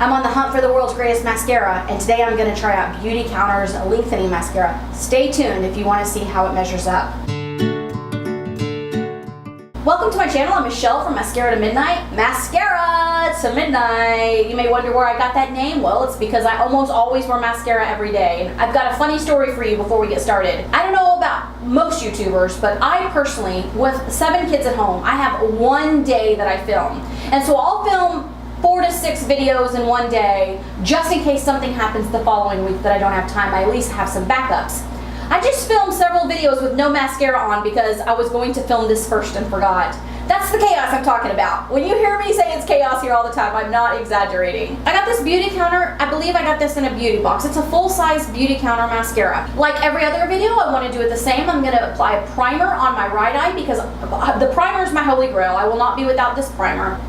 I'm on the hunt for the world's greatest mascara, and today I'm going to try out Beauty Counter's Lengthening Mascara. Stay tuned if you want to see how it measures up. Welcome to my channel. I'm Michelle from Mascara to Midnight. Mascara to Midnight. You may wonder where I got that name. Well, it's because I almost always wear mascara every day. And I've got a funny story for you before we get started. I don't know about most YouTubers, but I personally, with 7 kids at home, I have one day that I film. And so I'll film 4 to 6 videos in one day, just in case something happens the following week that I don't have time. I at least have some backups. I just filmed several videos with no mascara on because I was going to film this first and forgot. That's the chaos I'm talking about. When you hear me say it's chaos here all the time, I'm not exaggerating. I got this Beauty Counter. I believe I got this in a beauty box. It's a full-size Beauty Counter mascara. Like every other video, I want to do it the same. I'm going to apply a primer on my right eye because the primer is my Holy Grail. I will not be without this primer.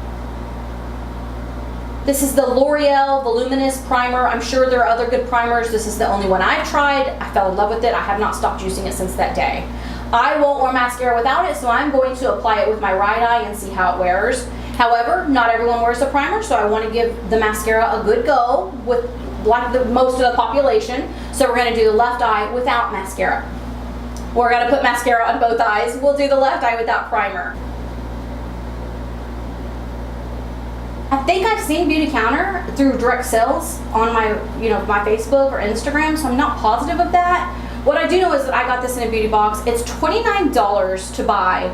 This is the L'Oreal Voluminous Primer. I'm sure there are other good primers. This is the only one I've tried. I fell in love with it. I have not stopped using it since that day. I won't wear mascara without it, so I'm going to apply it with my right eye and see how it wears. However, not everyone wears a primer, so I want to give the mascara a good go with like most of the population. So we're going to do the left eye without mascara. We're going to put mascara on both eyes. We'll do the left eye without primer. I think I've seen Beauty Counter through direct sales on my, my Facebook or Instagram, so I'm not positive of that. What I do know is that I got this in a beauty box. It's $29 to buy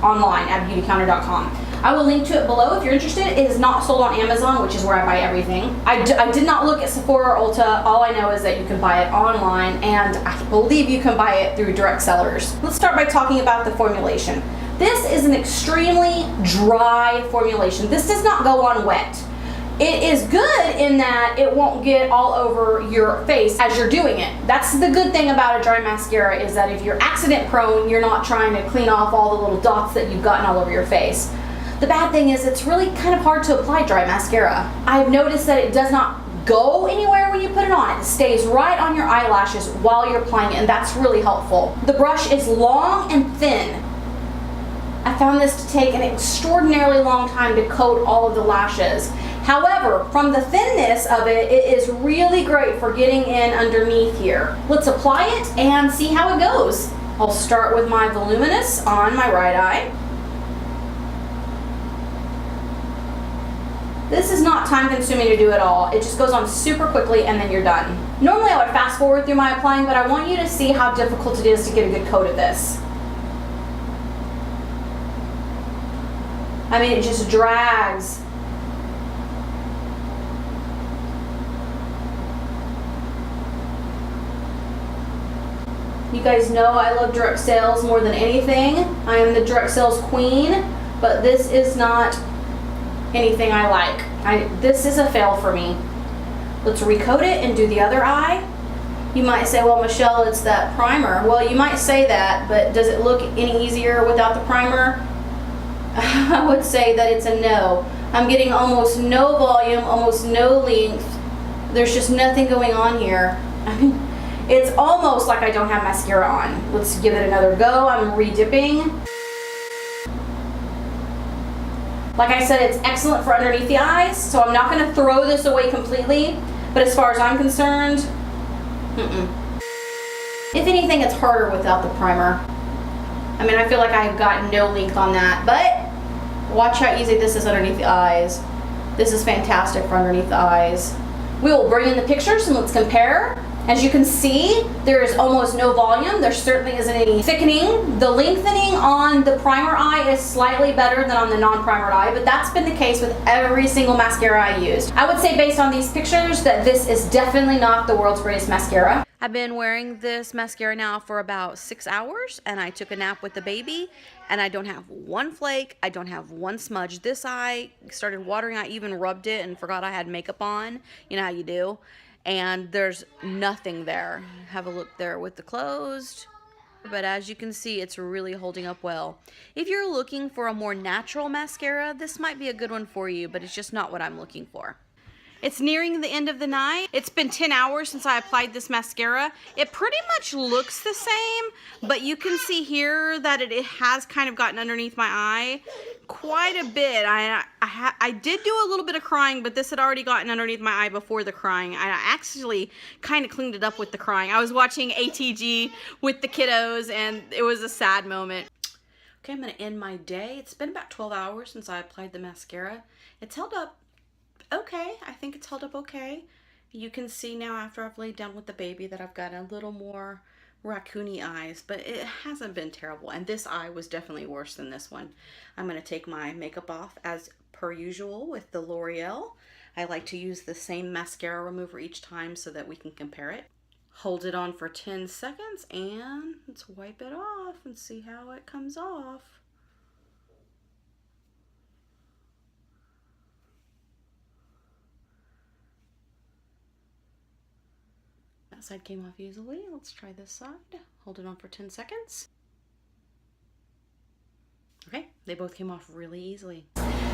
online at beautycounter.com. I will link to it below if you're interested. It is not sold on Amazon, which is where I buy everything. I did not look at Sephora or Ulta. All I know is that you can buy it online, and I believe you can buy it through direct sellers. Let's start by talking about the formulation. This is an extremely dry formulation. This does not go on wet. It is good in that it won't get all over your face as you're doing it. That's the good thing about a dry mascara, is that if you're accident prone, you're not trying to clean off all the little dots that you've gotten all over your face. The bad thing is it's really kind of hard to apply dry mascara. I've noticed that it does not go anywhere when you put it on. It stays right on your eyelashes while you're applying it, and that's really helpful. The brush is long and thin. I found this to take an extraordinarily long time to coat all of the lashes. However, from the thinness of it, it is really great for getting in underneath here. Let's apply it and see how it goes. I'll start with my Voluminous on my right eye. This is not time consuming to do at all. It just goes on super quickly and then you're done. Normally I would fast forward through my applying, but I want you to see how difficult it is to get a good coat of this. I mean, it just drags. You guys know I love direct sales more than anything. I am the direct sales queen, but this is not anything I like. This is a fail for me. Let's recoat it and do the other eye. You might say, well, Michelle, it's that primer. Well, you might say that, but does it look any easier without the primer? I would say that it's a no. I'm getting almost no volume, almost no length. There's just nothing going on here. I mean, it's almost like I don't have mascara on. Let's give it another go. I'm re-dipping. Like I said, it's excellent for underneath the eyes, so I'm not going to throw this away completely, but as far as I'm concerned, If anything, it's harder without the primer. I mean, I feel like I've got no length on that, but watch how easy this is underneath the eyes. This is fantastic for underneath the eyes. We will bring in the pictures and let's compare. As you can see, there is almost no volume. There certainly isn't any thickening. The lengthening on the primer eye is slightly better than on the non-primered eye, but that's been the case with every single mascara I used. I would say based on these pictures that this is definitely not the world's greatest mascara. I've been wearing this mascara now for about 6 hours, and I took a nap with the baby, and I don't have one flake. I don't have one smudge. This eye started watering. I even rubbed it and forgot I had makeup on. You know how you do. And there's nothing there. Have a look there with the closed. But as you can see, it's really holding up well. If you're looking for a more natural mascara, this might be a good one for you, but it's just not what I'm looking for. It's nearing the end of the night. It's been 10 hours since I applied this mascara. It pretty much looks the same, but you can see here that it has kind of gotten underneath my eye quite a bit. I did do a little bit of crying, but this had already gotten underneath my eye before the crying. I actually kind of cleaned it up with the crying. I was watching ATG with the kiddos, and it was a sad moment. Okay, I'm gonna end my day. It's been about 12 hours since I applied the mascara. It's held up okay. I think it's held up okay. You can see now after I've laid down with the baby that I've got a little more raccoony eyes, but it hasn't been terrible. And this eye was definitely worse than this one. I'm going to take my makeup off as per usual with the L'Oreal. I like to use the same mascara remover each time so that we can compare it. Hold it on for 10 seconds and let's wipe it off and see how it comes off. That side came off easily. Let's try this side. Hold it on for 10 seconds. Okay, they both came off really easily.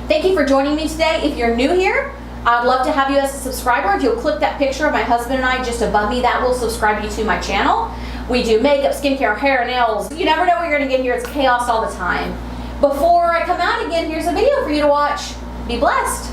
Thank you for joining me today. If you're new here, I'd love to have you as a subscriber. If you'll click that picture of my husband and I just above me, that will subscribe you to my channel. We do makeup, skincare, hair, nails. You never know what you're gonna get here. It's chaos all the time. Before I come out again, here's a video for you to watch. Be blessed.